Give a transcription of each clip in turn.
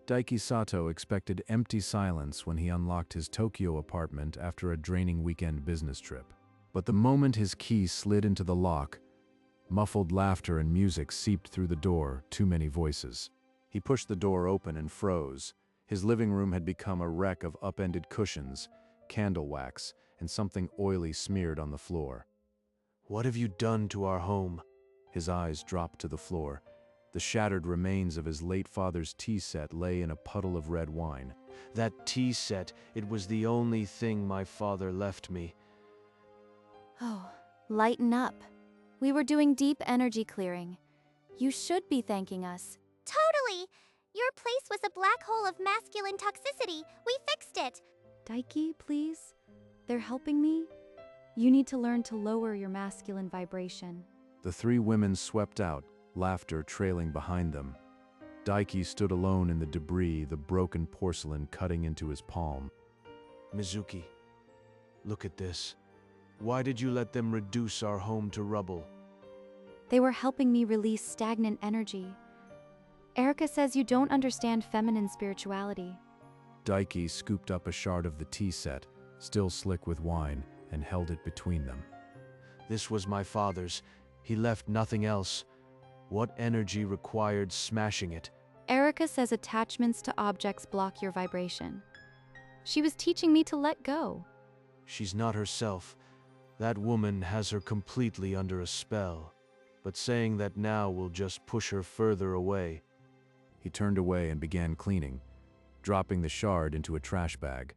Daiki Sato expected empty silence when he unlocked his Tokyo apartment after a draining weekend business trip. But the moment his key slid into the lock, muffled laughter and music seeped through the door, too many voices. He pushed the door open and froze. His living room had become a wreck of upended cushions, candle wax, and something oily smeared on the floor. "What have you done to our home?" His eyes dropped to the floor. The shattered remains of his late father's tea set lay in a puddle of red wine. "That tea set, it was the only thing my father left me." Oh, lighten up. We were doing deep energy clearing. You should be thanking us. Totally! Your place was a black hole of masculine toxicity. We fixed it. Daiki, please? They're helping me? You need to learn to lower your masculine vibration. The three women swept out, laughter trailing behind them. Daiki stood alone in the debris, the broken porcelain cutting into his palm. "Mizuki, look at this. Why did you let them reduce our home to rubble?" They were helping me release stagnant energy. Erica says you don't understand feminine spirituality. Daiki scooped up a shard of the tea set, still slick with wine, and held it between them. "This was my father's. He left nothing else. What energy required smashing it?" Erica says attachments to objects block your vibration. She was teaching me to let go. "She's not herself. That woman has her completely under a spell. But saying that now will just push her further away." He turned away and began cleaning, dropping the shard into a trash bag.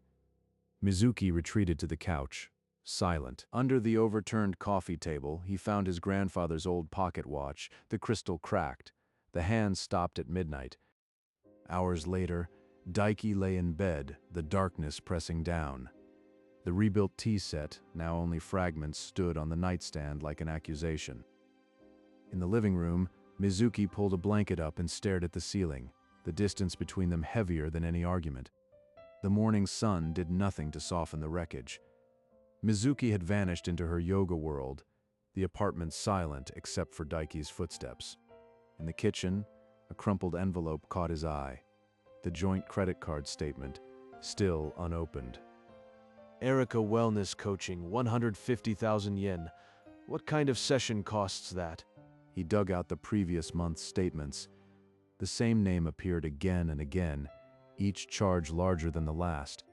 Mizuki retreated to the couch, silent. Under the overturned coffee table, he found his grandfather's old pocket watch, the crystal cracked. The hands stopped at midnight. Hours later, Daiki lay in bed, the darkness pressing down. The rebuilt tea set, now only fragments, stood on the nightstand like an accusation. In the living room, Mizuki pulled a blanket up and stared at the ceiling, the distance between them heavier than any argument. The morning sun did nothing to soften the wreckage. Mizuki had vanished into her yoga world, the apartment silent except for Daiki's footsteps. In the kitchen, a crumpled envelope caught his eye, the joint credit card statement, still unopened. "Erica Wellness Coaching, 150,000 yen. What kind of session costs that?" He dug out the previous month's statements. The same name appeared again and again, each charge larger than the last.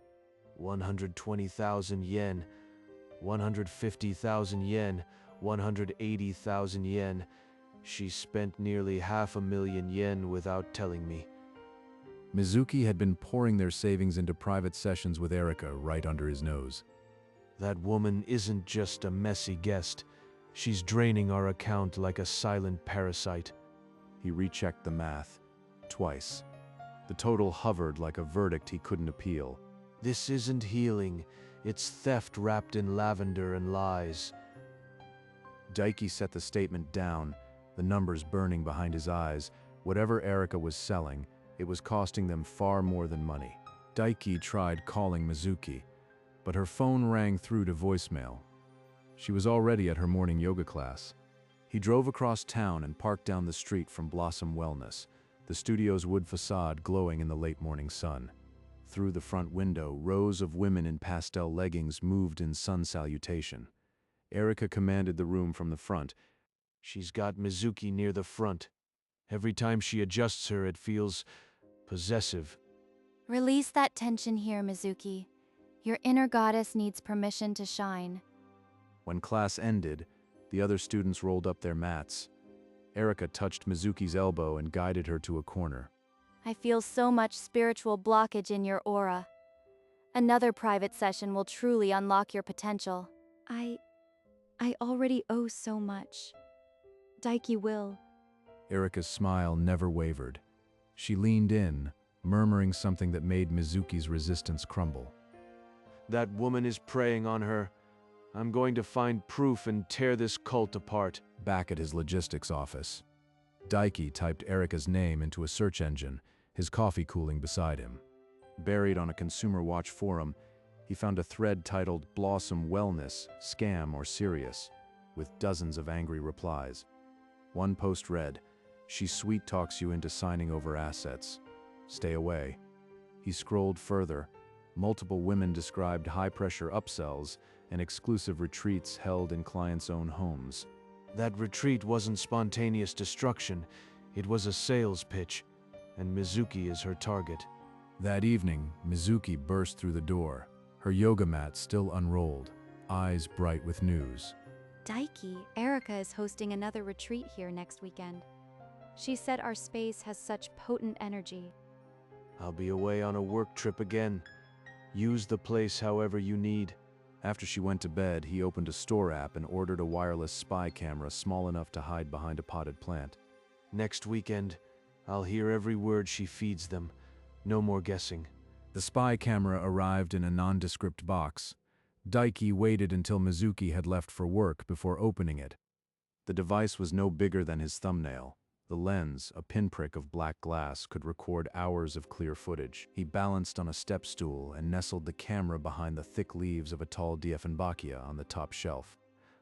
120,000 yen, 150,000 yen, 180,000 yen. She spent nearly 500,000 yen without telling me. Mizuki had been pouring their savings into private sessions with Erica right under his nose. "That woman isn't just a messy guest. She's draining our account like a silent parasite." He rechecked the math, twice. The total hovered like a verdict he couldn't appeal. "This isn't healing. It's theft wrapped in lavender and lies." Daiki set the statement down, the numbers burning behind his eyes. Whatever Erica was selling, it was costing them far more than money. Daiki tried calling Mizuki, but her phone rang through to voicemail. She was already at her morning yoga class. He drove across town and parked down the street from Blossom Wellness, the studio's wood facade glowing in the late morning sun. Through the front window, rows of women in pastel leggings moved in sun salutation. Erica commanded the room from the front. "She's got Mizuki near the front. Every time she adjusts her, it feels possessive." Release that tension here, Mizuki. Your inner goddess needs permission to shine. When class ended, the other students rolled up their mats. Erica touched Mizuki's elbow and guided her to a corner. I feel so much spiritual blockage in your aura. Another private session will truly unlock your potential. I already owe so much. Daiki will. Erica's smile never wavered. She leaned in, murmuring something that made Mizuki's resistance crumble. "That woman is preying on her. I'm going to find proof and tear this cult apart." Back at his logistics office, Daiki typed Erica's name into a search engine, his coffee cooling beside him. Buried on a Consumer Watch forum, he found a thread titled "Blossom Wellness, Scam or Serious?" with dozens of angry replies. One post read, "She sweet talks you into signing over assets." Stay away. He scrolled further. Multiple women described high-pressure upsells and exclusive retreats held in clients' own homes. That retreat wasn't spontaneous destruction, it was a sales pitch, and Mizuki is her target. That evening, Mizuki burst through the door, her yoga mat still unrolled, eyes bright with news. Daiki, Erica is hosting another retreat here next weekend. She said our space has such potent energy. I'll be away on a work trip again. Use the place however you need. After she went to bed, he opened a store app and ordered a wireless spy camera small enough to hide behind a potted plant. Next weekend, I'll hear every word she feeds them. No more guessing. The spy camera arrived in a nondescript box. Daiki waited until Mizuki had left for work before opening it. The device was no bigger than his thumbnail. The lens, a pinprick of black glass, could record hours of clear footage. He balanced on a step stool and nestled the camera behind the thick leaves of a tall Dieffenbachia on the top shelf.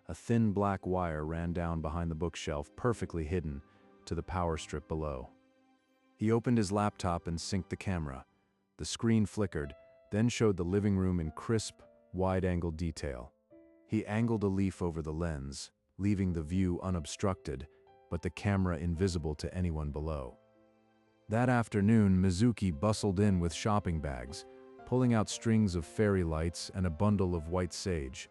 A thin black wire ran down behind the bookshelf, perfectly hidden, to the power strip below. He opened his laptop and synced the camera. The screen flickered, then showed the living room in crisp, wide-angle detail. He angled a leaf over the lens, leaving the view unobstructed, but the camera invisible to anyone below. That afternoon, Mizuki bustled in with shopping bags, pulling out strings of fairy lights and a bundle of white sage.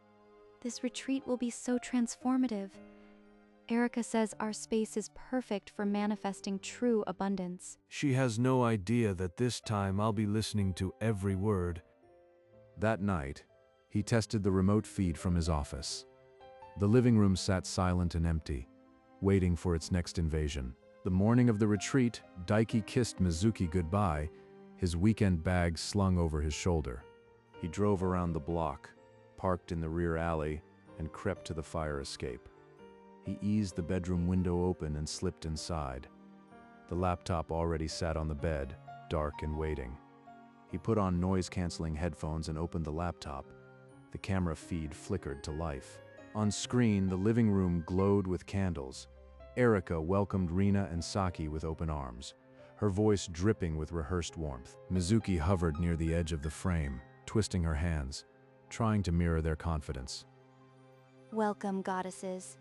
This retreat will be so transformative. Erica says our space is perfect for manifesting true abundance. She has no idea that this time I'll be listening to every word. That night, he tested the remote feed from his office. The living room sat silent and empty, waiting for its next invasion. The morning of the retreat, Daiki kissed Mizuki goodbye, his weekend bag slung over his shoulder. He drove around the block, parked in the rear alley, and crept to the fire escape. He eased the bedroom window open and slipped inside. The laptop already sat on the bed, dark and waiting. He put on noise-canceling headphones and opened the laptop. The camera feed flickered to life. On screen, the living room glowed with candles. Erica welcomed Rina and Saki with open arms, her voice dripping with rehearsed warmth. Mizuki hovered near the edge of the frame, twisting her hands, trying to mirror their confidence. Welcome, goddesses.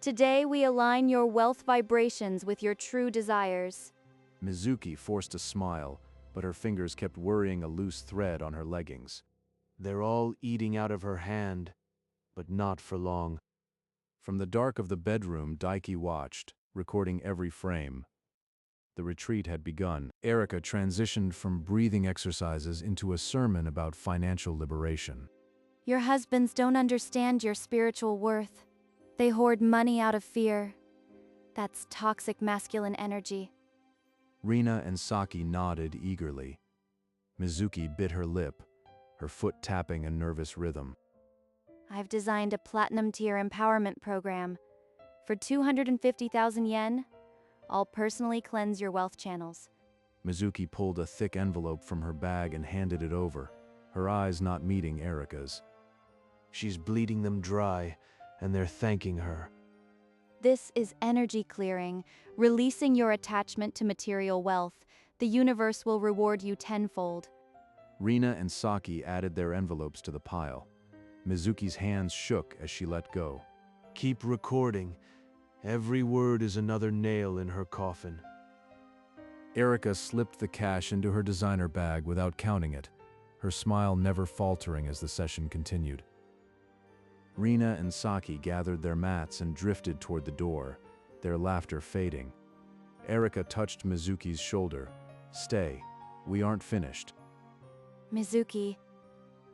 Today we align your wealth vibrations with your true desires. Mizuki forced a smile, but her fingers kept worrying a loose thread on her leggings. They're all eating out of her hand, but not for long. From the dark of the bedroom, Daiki watched, recording every frame. The retreat had begun. Erica transitioned from breathing exercises into a sermon about financial liberation. Your husbands don't understand your spiritual worth. They hoard money out of fear. That's toxic masculine energy. Rina and Saki nodded eagerly. Mizuki bit her lip, her foot tapping a nervous rhythm. I've designed a platinum tier empowerment program. For 250,000 yen, I'll personally cleanse your wealth channels. Mizuki pulled a thick envelope from her bag and handed it over, her eyes not meeting Erica's. She's bleeding them dry, and they're thanking her. This is energy clearing, releasing your attachment to material wealth. The universe will reward you tenfold. Rina and Saki added their envelopes to the pile. Mizuki's hands shook as she let go. Keep recording. Every word is another nail in her coffin. Erica slipped the cash into her designer bag without counting it, her smile never faltering as the session continued. Rina and Saki gathered their mats and drifted toward the door, their laughter fading. Erica touched Mizuki's shoulder. Stay, we aren't finished. Mizuki,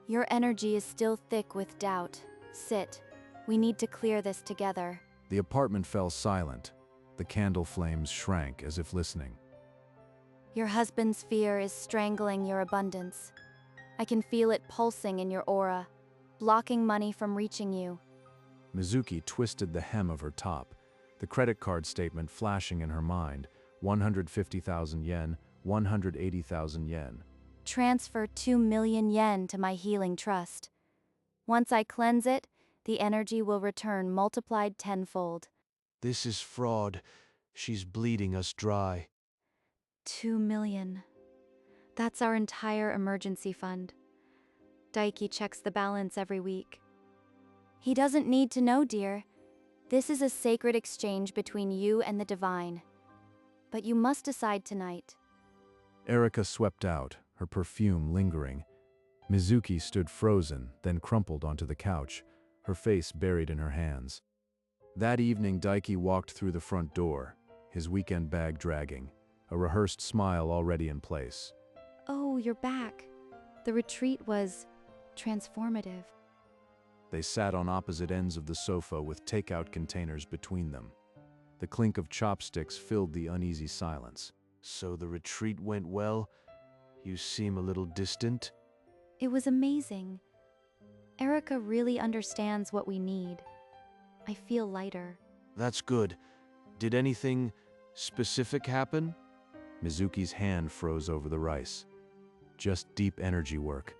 your energy is still thick with doubt. Sit. We need to clear this together. The apartment fell silent. The candle flames shrank as if listening. Your husband's fear is strangling your abundance. I can feel it pulsing in your aura, blocking money from reaching you. Mizuki twisted the hem of her top, the credit card statement flashing in her mind. 150,000 yen, 180,000 yen. Transfer 2 million yen to my healing trust. Once I cleanse it, the energy will return multiplied tenfold. This is fraud. She's bleeding us dry. 2 million. That's our entire emergency fund. Daiki checks the balance every week. He doesn't need to know, dear. This is a sacred exchange between you and the divine. But you must decide tonight. Erika swept out, her perfume lingering. Mizuki stood frozen, then crumpled onto the couch, her face buried in her hands. That evening, Daiki walked through the front door, his weekend bag dragging, a rehearsed smile already in place. Oh, you're back. The retreat was transformative. They sat on opposite ends of the sofa with takeout containers between them. The clink of chopsticks filled the uneasy silence. So the retreat went well? You seem a little distant. It was amazing. Erika really understands what we need. I feel lighter. That's good. Did anything specific happen? Mizuki's hand froze over the rice. Just deep energy work.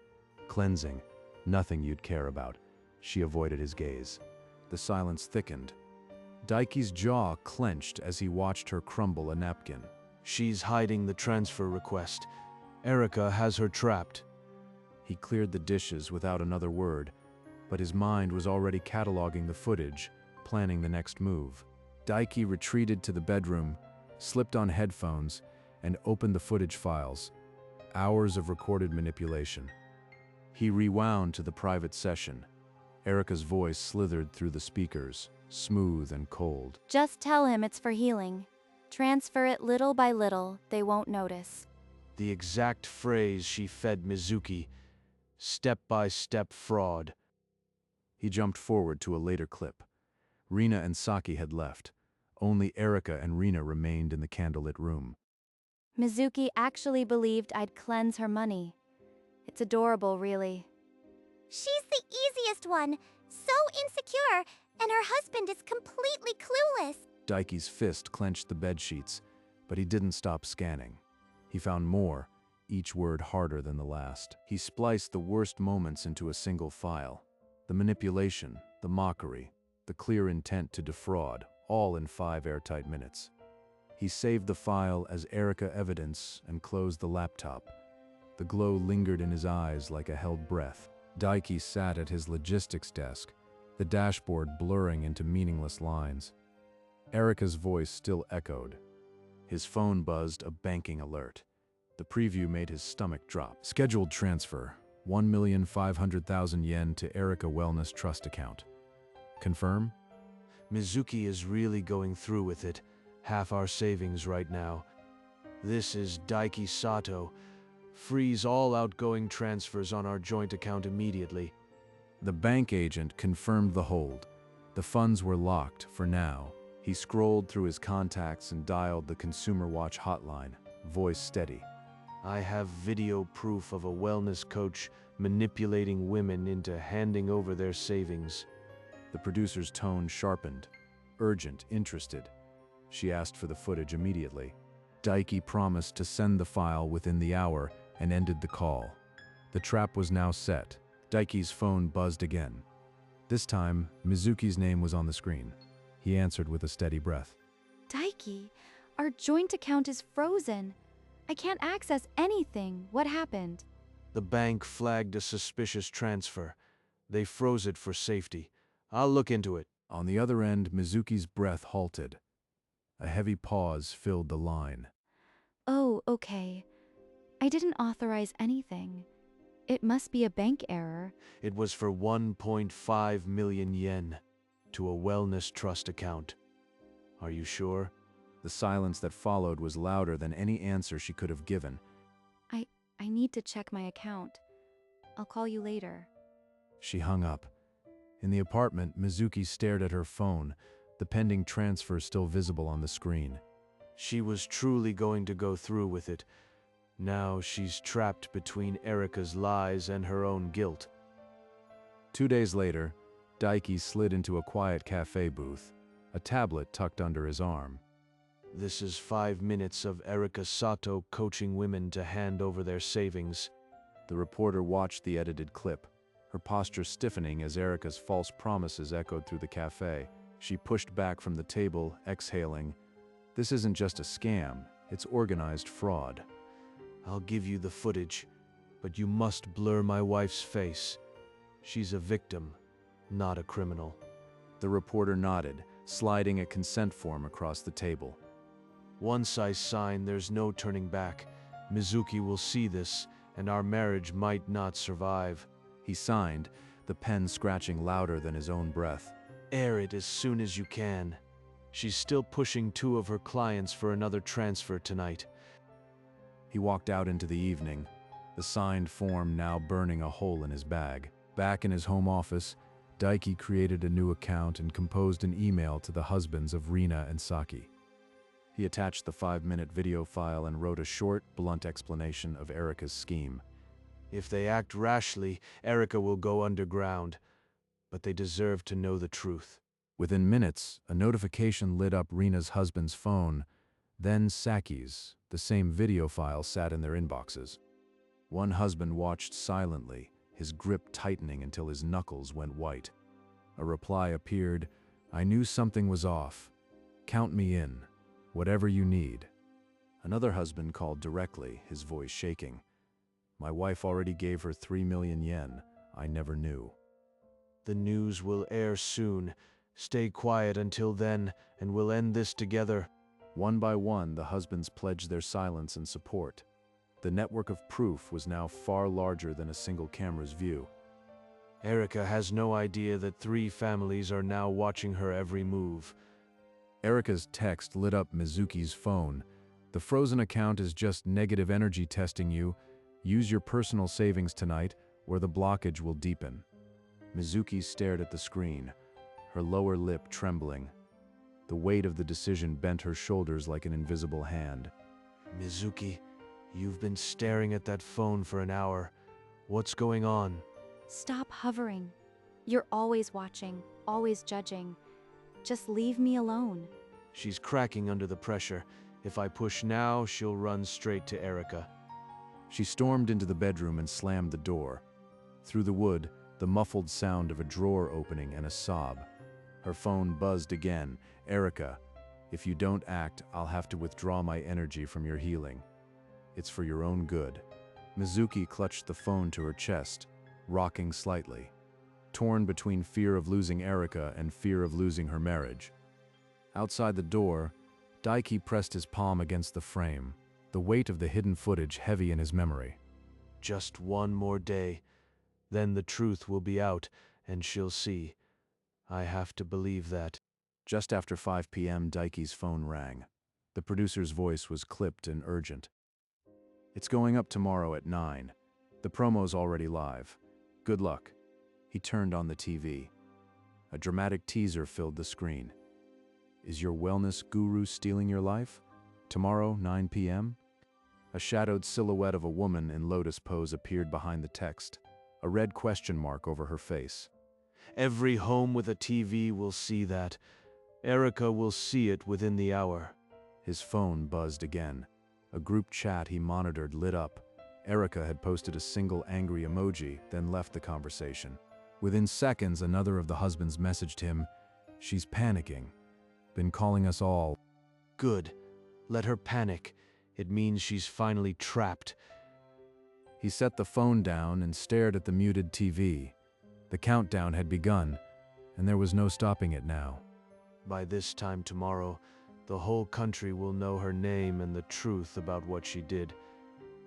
Cleansing. Nothing you'd care about. She avoided his gaze. The silence thickened. Daiki's jaw clenched as he watched her crumble a napkin. She's hiding the transfer request. Erika has her trapped. He cleared the dishes without another word, but his mind was already cataloging the footage, planning the next move. Daiki retreated to the bedroom, slipped on headphones, and opened the footage files. Hours of recorded manipulation. He rewound to the private session. Erika's voice slithered through the speakers, smooth and cold. Just tell him it's for healing. Transfer it little by little, they won't notice. The exact phrase she fed Mizuki. Step-by-step fraud. He jumped forward to a later clip. Rina and Saki had left. Only Erika and Rina remained in the candlelit room. Mizuki actually believed I'd cleanse her money. It's adorable, really. She's the easiest one. So insecure, and her husband is completely clueless. Daiki's fist clenched the bedsheets, but he didn't stop scanning. He found more, each word harder than the last. He spliced the worst moments into a single file. The manipulation, the mockery, the clear intent to defraud, all in 5 airtight minutes. He saved the file as Erika evidence and closed the laptop. The glow lingered in his eyes like a held breath. Daiki sat at his logistics desk, the dashboard blurring into meaningless lines. Erika's voice still echoed. His phone buzzed a banking alert. The preview made his stomach drop. Scheduled transfer, 1,500,000 yen to Erika Wellness Trust account. Confirm? Mizuki is really going through with it. Half our savings right now. This is Daiki Sato. Freeze all outgoing transfers on our joint account immediately. The bank agent confirmed the hold. The funds were locked for now. He scrolled through his contacts and dialed the Consumer Watch hotline, voice steady. I have video proof of a wellness coach manipulating women into handing over their savings. The producer's tone sharpened, urgent, interested. She asked for the footage immediately. Daiki promised to send the file within the hour and ended the call. The trap was now set. Daiki's phone buzzed again. This time, Mizuki's name was on the screen. He answered with a steady breath. Daiki, our joint account is frozen. I can't access anything. What happened? The bank flagged a suspicious transfer. They froze it for safety. I'll look into it. On the other end, Mizuki's breath halted. A heavy pause filled the line. Oh, okay. I didn't authorize anything. It must be a bank error. It was for 1.5 million yen to a wellness trust account. Are you sure? The silence that followed was louder than any answer she could have given. I need to check my account. I'll call you later. She hung up. In the apartment, Mizuki stared at her phone, the pending transfer still visible on the screen. She was truly going to go through with it. Now she's trapped between Erika's lies and her own guilt. 2 days later, Daiki slid into a quiet cafe booth, a tablet tucked under his arm. This is 5 minutes of Erika Sato coaching women to hand over their savings. The reporter watched the edited clip, her posture stiffening as Erika's false promises echoed through the cafe. She pushed back from the table, exhaling. This isn't just a scam, It's organized fraud. I'll give you the footage, but you must blur my wife's face. She's a victim, not a criminal. The reporter nodded, sliding a consent form across the table. Once I sign, there's no turning back. Mizuki will see this, and our marriage might not survive. He signed, the pen scratching louder than his own breath. Air it as soon as you can. She's still pushing 2 of her clients for another transfer tonight. He walked out into the evening, the signed form now burning a hole in his bag. Back in his home office, Daiki created a new account and composed an email to the husbands of Rina and Saki. He attached the 5-minute video file and wrote a short, blunt explanation of Erika's scheme. If they act rashly, Erika will go underground, but they deserve to know the truth. Within minutes, a notification lit up Rina's husband's phone, then Saki's. The same video file sat in their inboxes. One husband watched silently, his grip tightening until his knuckles went white. A reply appeared, "I knew something was off. Count me in. Whatever you need." Another husband called directly, his voice shaking. "My wife already gave her 3 million yen. I never knew." The news will air soon. Stay quiet until then, and we'll end this together. One by one, the husbands pledged their silence and support. The network of proof was now far larger than a single camera's view. Erika has no idea that 3 families are now watching her every move. Erika's text lit up Mizuki's phone. "The frozen account is just negative energy testing you. Use your personal savings tonight, or the blockage will deepen." Mizuki stared at the screen, her lower lip trembling. The weight of the decision bent her shoulders like an invisible hand. Mizuki, you've been staring at that phone for an hour. What's going on? Stop hovering. You're always watching, always judging. Just leave me alone. She's cracking under the pressure. If I push now, she'll run straight to Erika. She stormed into the bedroom and slammed the door. Through the wood, the muffled sound of a drawer opening and a sob. Her phone buzzed again. "Erika, if you don't act, I'll have to withdraw my energy from your healing. It's for your own good." Mizuki clutched the phone to her chest, rocking slightly, torn between fear of losing Erika and fear of losing her marriage. Outside the door, Daiki pressed his palm against the frame, the weight of the hidden footage heavy in his memory. Just one more day. Then the truth will be out, and she'll see. I have to believe that. Just after 5 p.m., Daiki's phone rang. The producer's voice was clipped and urgent. "It's going up tomorrow at 9. The promo's already live. Good luck." He turned on the TV. A dramatic teaser filled the screen. "Is your wellness guru stealing your life? Tomorrow, 9 p.m.? A shadowed silhouette of a woman in lotus pose appeared behind the text, a red question mark over her face. Every home with a TV will see that. Erika will see it within the hour. His phone buzzed again. A group chat he monitored lit up. Erika had posted a single angry emoji, then left the conversation. Within seconds, another of the husbands messaged him, "She's panicking. Been calling us all." Good. Let her panic. It means she's finally trapped. He set the phone down and stared at the muted TV. The countdown had begun, and there was no stopping it now. By this time tomorrow, the whole country will know her name and the truth about what she did.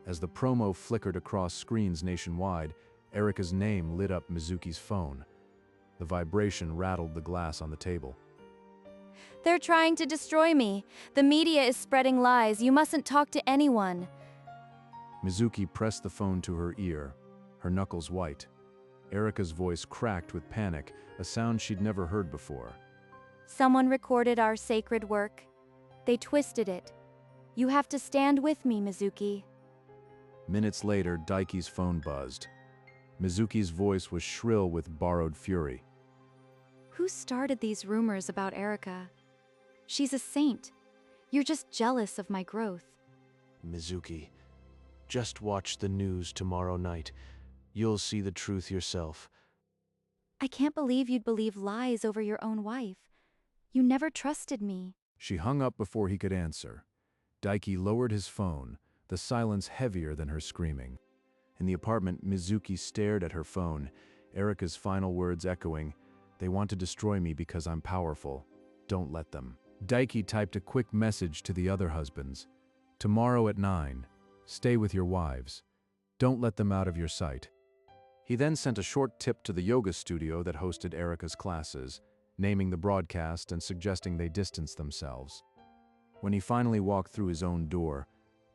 As the promo flickered across screens nationwide, Erika's name lit up Mizuki's phone. The vibration rattled the glass on the table. They're trying to destroy me. The media is spreading lies. You mustn't talk to anyone. Mizuki pressed the phone to her ear, her knuckles white. Erika's voice cracked with panic, a sound she'd never heard before. Someone recorded our sacred work. They twisted it. You have to stand with me, Mizuki. Minutes later, Daiki's phone buzzed. Mizuki's voice was shrill with borrowed fury. Who started these rumors about Erika? She's a saint. You're just jealous of my growth. Mizuki, just watch the news tomorrow night. You'll see the truth yourself. I can't believe you'd believe lies over your own wife. You never trusted me. She hung up before he could answer. Daiki lowered his phone, the silence heavier than her screaming. In the apartment, Mizuki stared at her phone, Erika's final words echoing, "They want to destroy me because I'm powerful. Don't let them." Daiki typed a quick message to the other husbands. "Tomorrow at 9. Stay with your wives. Don't let them out of your sight." He then sent a short tip to the yoga studio that hosted Erika's classes, naming the broadcast and suggesting they distance themselves. When he finally walked through his own door,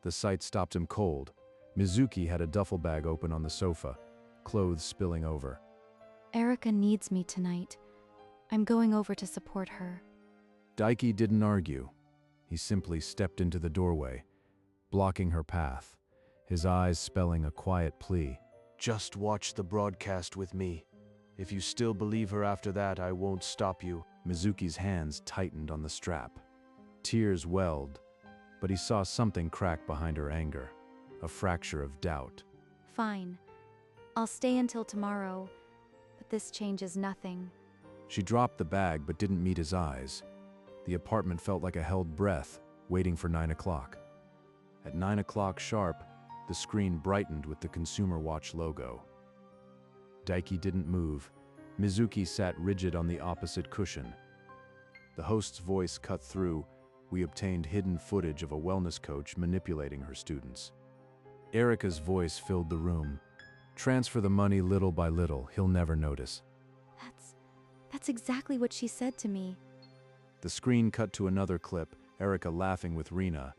the sight stopped him cold. Mizuki had a duffel bag open on the sofa, clothes spilling over. Erika needs me tonight. I'm going over to support her. Daiki didn't argue. He simply stepped into the doorway, blocking her path, his eyes spelling a quiet plea. Just watch the broadcast with me. If you still believe her after that, I won't stop you. Mizuki's hands tightened on the strap. Tears welled, but he saw something crack behind her anger, a fracture of doubt. Fine. I'll stay until tomorrow, but this changes nothing. She dropped the bag but didn't meet his eyes. The apartment felt like a held breath, waiting for 9 o'clock. At 9 o'clock sharp, the screen brightened with the Consumer Watch logo. Daiki didn't move. Mizuki sat rigid on the opposite cushion. The host's voice cut through. We obtained hidden footage of a wellness coach manipulating her students. Erika's voice filled the room. Transfer the money little by little, he'll never notice. That's exactly what she said to me. The screen cut to another clip, Erika laughing with Rina.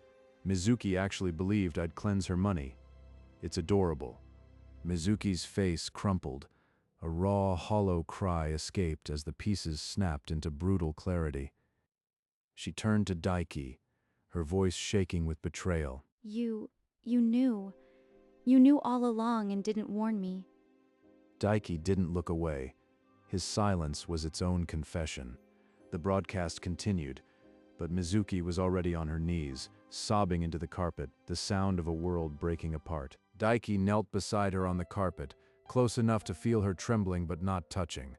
Mizuki actually believed I'd cleanse her money. It's adorable. Mizuki's face crumpled. A raw, hollow cry escaped as the pieces snapped into brutal clarity. She turned to Daiki, her voice shaking with betrayal. You knew. You knew all along and didn't warn me. Daiki didn't look away. His silence was its own confession. The broadcast continued, but Mizuki was already on her knees, sobbing into the carpet, the sound of a world breaking apart. Daiki knelt beside her on the carpet, close enough to feel her trembling but not touching.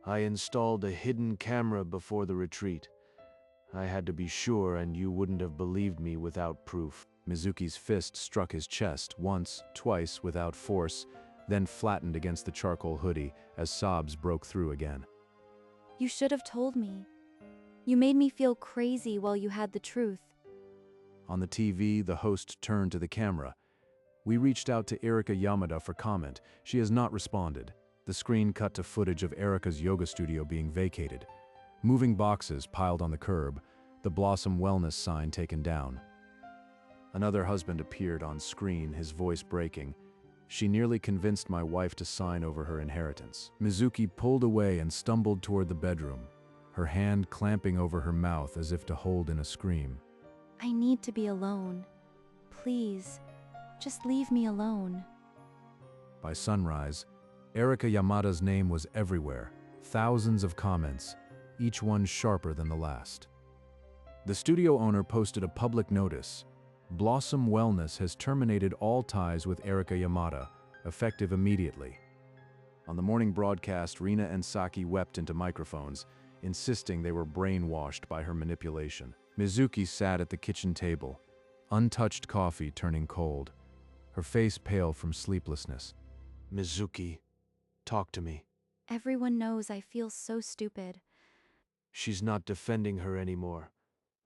I installed a hidden camera before the retreat. I had to be sure, and you wouldn't have believed me without proof. Mizuki's fist struck his chest once, twice, without force, then flattened against the charcoal hoodie as sobs broke through again. You should have told me. You made me feel crazy while you had the truth. On the TV, the host turned to the camera. We reached out to Erika Yamada for comment. She has not responded. The screen cut to footage of Erika's yoga studio being vacated. Moving boxes piled on the curb, the Blossom Wellness sign taken down. Another husband appeared on screen, his voice breaking. She nearly convinced my wife to sign over her inheritance. Mizuki pulled away and stumbled toward the bedroom, her hand clamping over her mouth as if to hold in a scream. I need to be alone. Please, just leave me alone. By sunrise, Erika Yamada's name was everywhere, thousands of comments, each one sharper than the last. The studio owner posted a public notice. Blossom Wellness has terminated all ties with Erika Yamada, effective immediately. On the morning broadcast, Rina and Saki wept into microphones, insisting they were brainwashed by her manipulation. Mizuki sat at the kitchen table, untouched coffee turning cold, her face pale from sleeplessness. Mizuki, talk to me. Everyone knows I feel so stupid. She's not defending her anymore.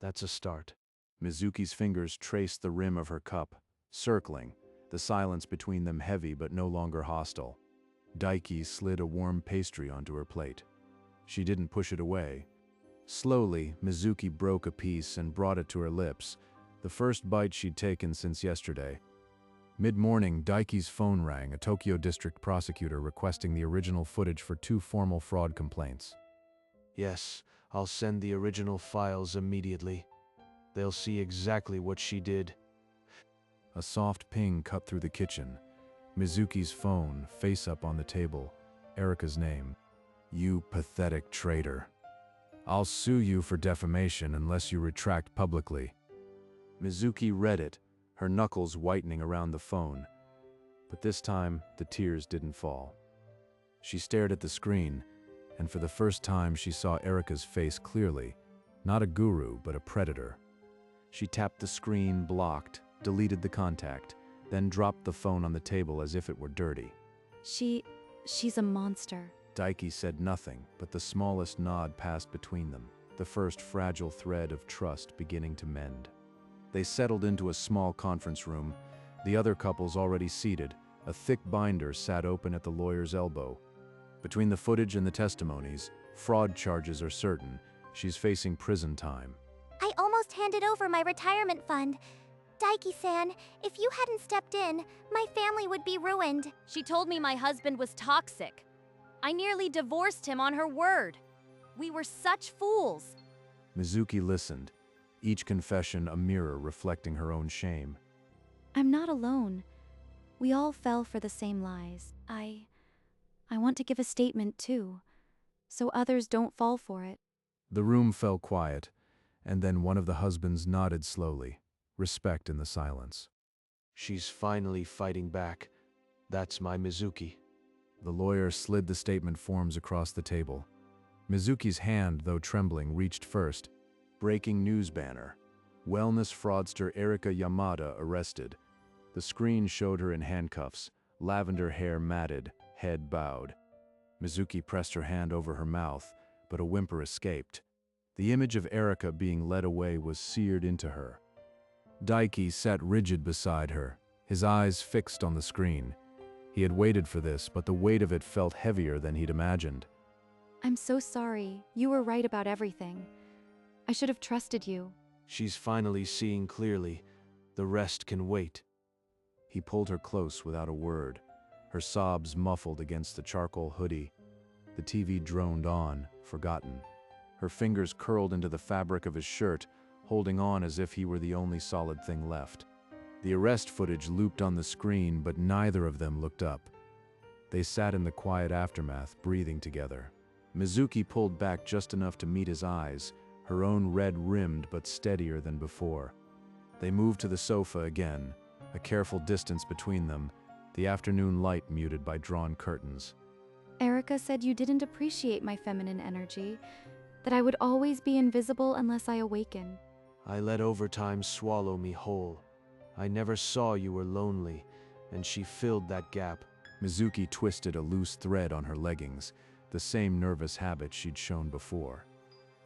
That's a start. Mizuki's fingers traced the rim of her cup, circling, the silence between them heavy but no longer hostile. Daiki slid a warm pastry onto her plate. She didn't push it away. Slowly, Mizuki broke a piece and brought it to her lips, the first bite she'd taken since yesterday. Mid-morning, Daiki's phone rang, a Tokyo district prosecutor requesting the original footage for 2 formal fraud complaints. Yes, I'll send the original files immediately. They'll see exactly what she did. A soft ping cut through the kitchen. Mizuki's phone, face up on the table. Erika's name. You pathetic traitor. I'll sue you for defamation unless you retract publicly. Mizuki read it, her knuckles whitening around the phone. But this time, the tears didn't fall. She stared at the screen, and for the first time she saw Erika's face clearly. Not a guru, but a predator. She tapped the screen, blocked, deleted the contact, then dropped the phone on the table as if it were dirty. She's a monster. Daiki said nothing, but the smallest nod passed between them, the first fragile thread of trust beginning to mend. They settled into a small conference room, the other couples already seated. A thick binder sat open at the lawyer's elbow. Between the footage and the testimonies, fraud charges are certain. She's facing prison time. I almost handed over my retirement fund. Daiki-san, if you hadn't stepped in, my family would be ruined. She told me my husband was toxic. I nearly divorced him on her word. We were such fools. Mizuki listened, each confession a mirror reflecting her own shame. I'm not alone. We all fell for the same lies. I want to give a statement too, so others don't fall for it. The room fell quiet, and then one of the husbands nodded slowly, respect in the silence. She's finally fighting back. That's my Mizuki. The lawyer slid the statement forms across the table. Mizuki's hand, though trembling, reached first. Breaking news banner. Wellness fraudster Erika Yamada arrested. The screen showed her in handcuffs, lavender hair matted, head bowed. Mizuki pressed her hand over her mouth, but a whimper escaped. The image of Erika being led away was seared into her. Daiki sat rigid beside her, his eyes fixed on the screen. He had waited for this, but the weight of it felt heavier than he'd imagined. I'm so sorry. You were right about everything. I should have trusted you. She's finally seeing clearly. The rest can wait. He pulled her close without a word, her sobs muffled against the charcoal hoodie. The TV droned on, forgotten. Her fingers curled into the fabric of his shirt, holding on as if he were the only solid thing left. The arrest footage looped on the screen, but neither of them looked up. They sat in the quiet aftermath, breathing together. Mizuki pulled back just enough to meet his eyes, her own red-rimmed but steadier than before. They moved to the sofa again, a careful distance between them, the afternoon light muted by drawn curtains. Erika said you didn't appreciate my feminine energy, that I would always be invisible unless I awaken. I let overtime swallow me whole. I never saw you were lonely, and she filled that gap. Mizuki twisted a loose thread on her leggings, the same nervous habit she'd shown before.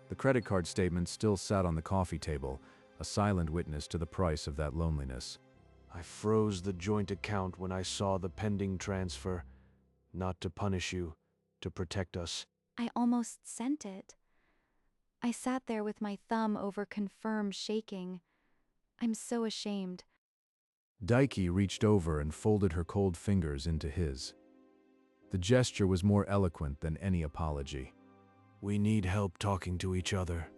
The credit card statement still sat on the coffee table, a silent witness to the price of that loneliness. I froze the joint account when I saw the pending transfer. Not to punish you, to protect us. I almost sent it. I sat there with my thumb over confirm shaking. I'm so ashamed. Daiki reached over and folded her cold fingers into his. The gesture was more eloquent than any apology. We need help talking to each other.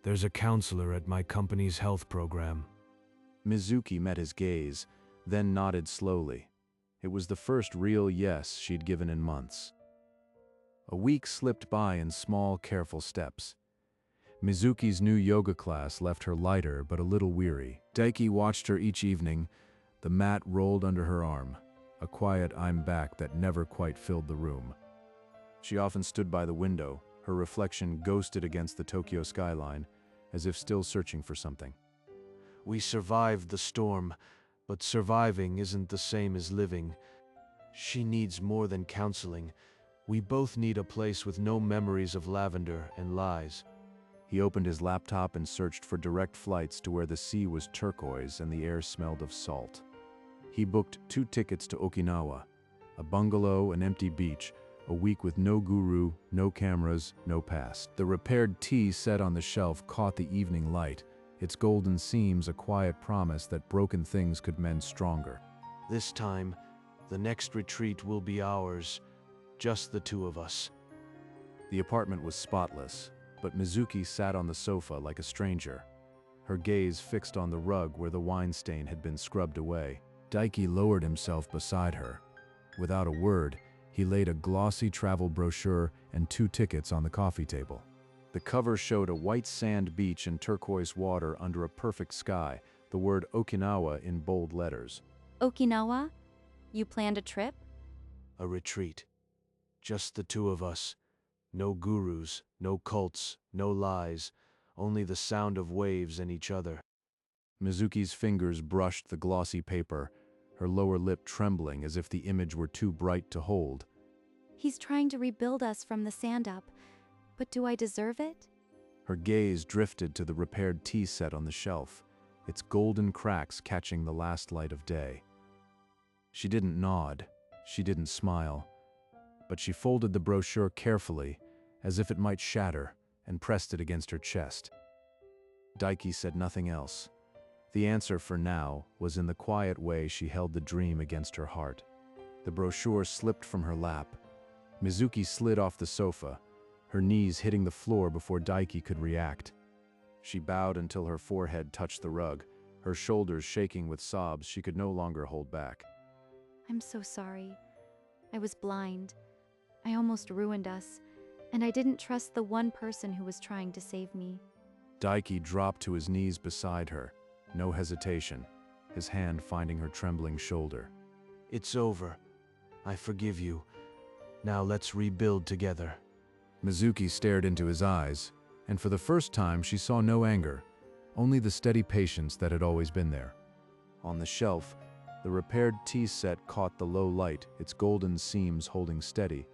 There's a counselor at my company's health program. Mizuki met his gaze, then nodded slowly. It was the first real yes she'd given in months. A week slipped by in small, careful steps. Mizuki's new yoga class left her lighter but a little weary. Daiki watched her each evening, the mat rolled under her arm, a quiet "I'm back" that never quite filled the room. She often stood by the window, her reflection ghosted against the Tokyo skyline, as if still searching for something. We survived the storm, but surviving isn't the same as living. She needs more than counseling. We both need a place with no memories of lavender and lies. He opened his laptop and searched for direct flights to where the sea was turquoise and the air smelled of salt. He booked 2 tickets to Okinawa, a bungalow, an empty beach, a week with no guru, no cameras, no past. The repaired tea set on the shelf caught the evening light, its golden seams a quiet promise that broken things could mend stronger. This time, the next retreat will be ours, just the 2 of us. The apartment was spotless, but Mizuki sat on the sofa like a stranger, her gaze fixed on the rug where the wine stain had been scrubbed away. Daiki lowered himself beside her. Without a word, he laid a glossy travel brochure and 2 tickets on the coffee table. The cover showed a white sand beach and turquoise water under a perfect sky, the word Okinawa in bold letters. Okinawa? You planned a trip? A retreat. Just the 2 of us. No gurus, no cults, no lies, only the sound of waves and each other. Mizuki's fingers brushed the glossy paper, her lower lip trembling as if the image were too bright to hold. He's trying to rebuild us from the sand up, but do I deserve it? Her gaze drifted to the repaired tea set on the shelf, its golden cracks catching the last light of day. She didn't nod, she didn't smile, but she folded the brochure carefully, as if it might shatter, and pressed it against her chest. Daiki said nothing else. The answer for now was in the quiet way she held the dream against her heart. The brochure slipped from her lap. Mizuki slid off the sofa, her knees hitting the floor before Daiki could react. She bowed until her forehead touched the rug, her shoulders shaking with sobs she could no longer hold back. I'm so sorry. I was blind. I almost ruined us, and I didn't trust the one person who was trying to save me. Daiki dropped to his knees beside her, no hesitation, his hand finding her trembling shoulder. It's over. I forgive you. Now let's rebuild together. Mizuki stared into his eyes, and for the first time she saw no anger, only the steady patience that had always been there. On the shelf, the repaired tea set caught the low light, its golden seams holding steady,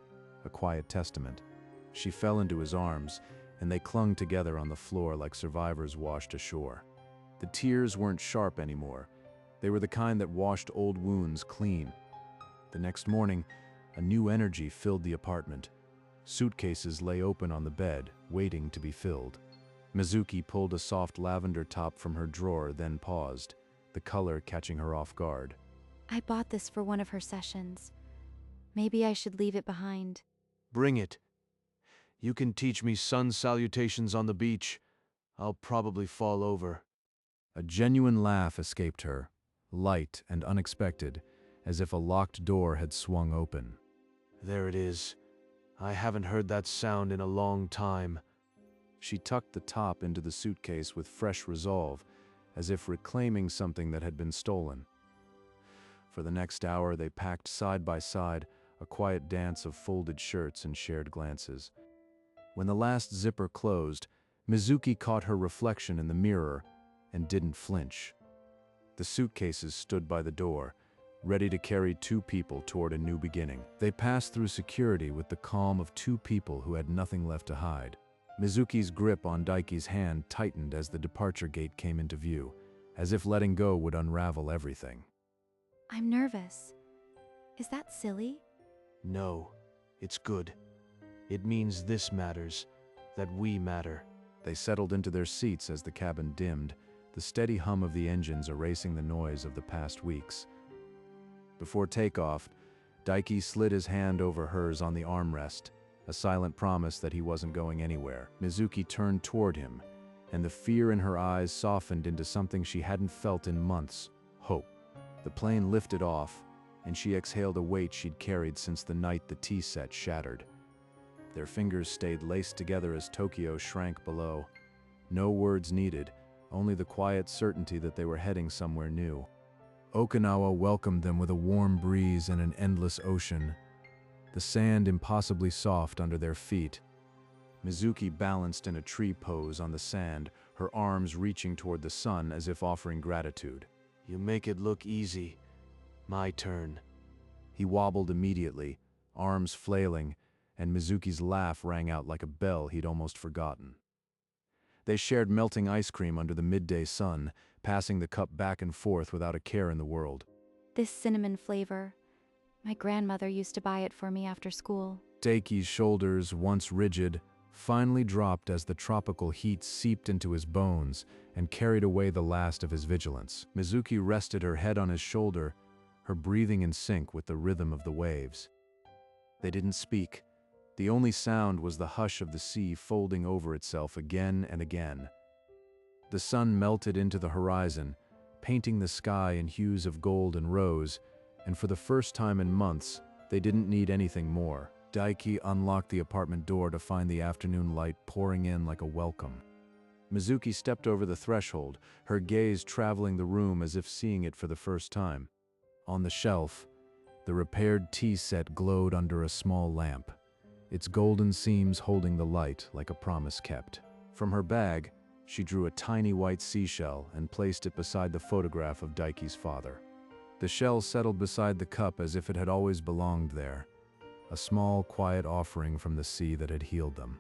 a quiet testament. She fell into his arms, and they clung together on the floor like survivors washed ashore. The tears weren't sharp anymore. They were the kind that washed old wounds clean. The next morning, a new energy filled the apartment. Suitcases lay open on the bed, waiting to be filled. Mizuki pulled a soft lavender top from her drawer, then paused, the color catching her off guard. I bought this for one of her sessions. Maybe I should leave it behind. Bring it. You can teach me sun salutations on the beach. I'll probably fall over. A genuine laugh escaped her, light and unexpected, as if a locked door had swung open. There it is. I haven't heard that sound in a long time. She tucked the top into the suitcase with fresh resolve, as if reclaiming something that had been stolen. For the next hour they packed side by side, a quiet dance of folded shirts and shared glances. When the last zipper closed, Mizuki caught her reflection in the mirror and didn't flinch. The suitcases stood by the door, ready to carry two people toward a new beginning. They passed through security with the calm of two people who had nothing left to hide. Mizuki's grip on Daiki's hand tightened as the departure gate came into view, as if letting go would unravel everything. I'm nervous. Is that silly? No, it's good. It means this matters, that we matter. They settled into their seats as the cabin dimmed, the steady hum of the engines erasing the noise of the past weeks. Before takeoff, Daiki slid his hand over hers on the armrest, a silent promise that he wasn't going anywhere. Mizuki turned toward him, and the fear in her eyes softened into something she hadn't felt in months: hope. The plane lifted off, and she exhaled a weight she'd carried since the night the tea set shattered. Their fingers stayed laced together as Tokyo shrank below. No words needed, only the quiet certainty that they were heading somewhere new. Okinawa welcomed them with a warm breeze and an endless ocean, the sand impossibly soft under their feet. Mizuki balanced in a tree pose on the sand, her arms reaching toward the sun as if offering gratitude. You make it look easy. My turn. He wobbled immediately, arms flailing, and Mizuki's laugh rang out like a bell he'd almost forgotten. They shared melting ice cream under the midday sun, passing the cup back and forth without a care in the world. This cinnamon flavor. My grandmother used to buy it for me after school. Daiki's shoulders, once rigid, finally dropped as the tropical heat seeped into his bones and carried away the last of his vigilance. Mizuki rested her head on his shoulder, her breathing in sync with the rhythm of the waves. They didn't speak. The only sound was the hush of the sea folding over itself again and again. The sun melted into the horizon, painting the sky in hues of gold and rose, and for the first time in months, they didn't need anything more. Daiki unlocked the apartment door to find the afternoon light pouring in like a welcome. Mizuki stepped over the threshold, her gaze traveling the room as if seeing it for the first time. On the shelf, the repaired tea set glowed under a small lamp, its golden seams holding the light like a promise kept. From her bag, She drew a tiny white seashell and placed it beside the photograph of Daiki's father. The shell settled beside the cup as if it had always belonged there, a small, quiet offering from the sea that had healed them.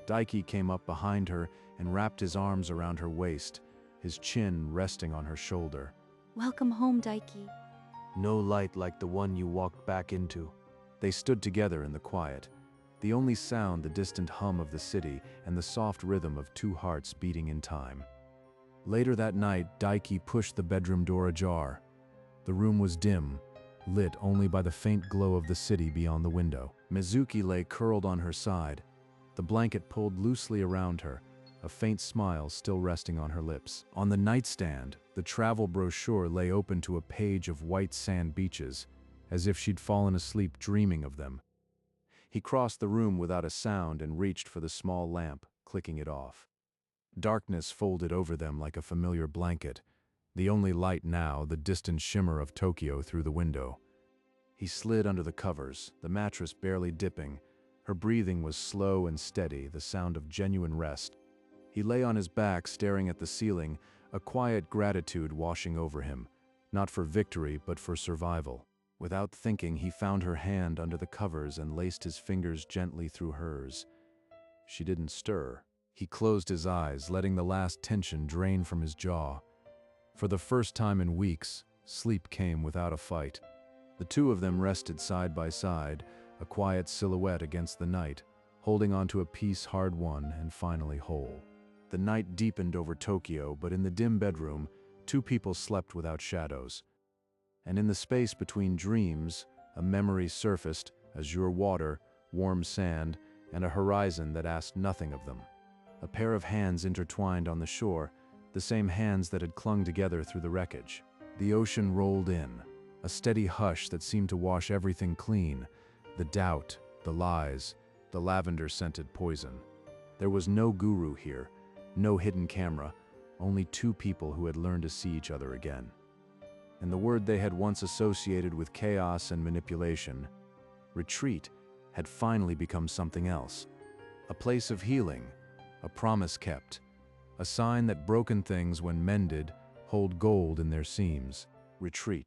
Daiki came up behind her and wrapped his arms around her waist, his chin resting on her shoulder. Welcome home, Daiki. No light like the one you walked back into. They stood together in the quiet, the only sound the distant hum of the city and the soft rhythm of two hearts beating in time. Later that night, Daiki pushed the bedroom door ajar. The room was dim, lit only by the faint glow of the city beyond the window. Mizuki lay curled on her side, the blanket pulled loosely around her, a faint smile still resting on her lips. On the nightstand, the travel brochure lay open to a page of white sand beaches, as if she'd fallen asleep dreaming of them. He crossed the room without a sound and reached for the small lamp, clicking it off. Darkness folded over them like a familiar blanket, the only light now the distant shimmer of Tokyo through the window. He slid under the covers, the mattress barely dipping. Her breathing was slow and steady, the sound of genuine rest. He lay on his back staring at the ceiling, a quiet gratitude washing over him, not for victory but for survival. Without thinking, he found her hand under the covers and laced his fingers gently through hers. She didn't stir. He closed his eyes, letting the last tension drain from his jaw. For the first time in weeks, sleep came without a fight. The two of them rested side by side, a quiet silhouette against the night, holding onto a piece hard-won and finally whole. The night deepened over Tokyo, but in the dim bedroom, two people slept without shadows. And in the space between dreams, a memory surfaced, azure water, warm sand, and a horizon that asked nothing of them. A pair of hands intertwined on the shore, the same hands that had clung together through the wreckage. The ocean rolled in, a steady hush that seemed to wash everything clean, the doubt, the lies, the lavender-scented poison. There was no guru here, no hidden camera, only two people who had learned to see each other again. And the word they had once associated with chaos and manipulation, retreat, had finally become something else. A place of healing, a promise kept, a sign that broken things, when mended, hold gold in their seams. Retreat.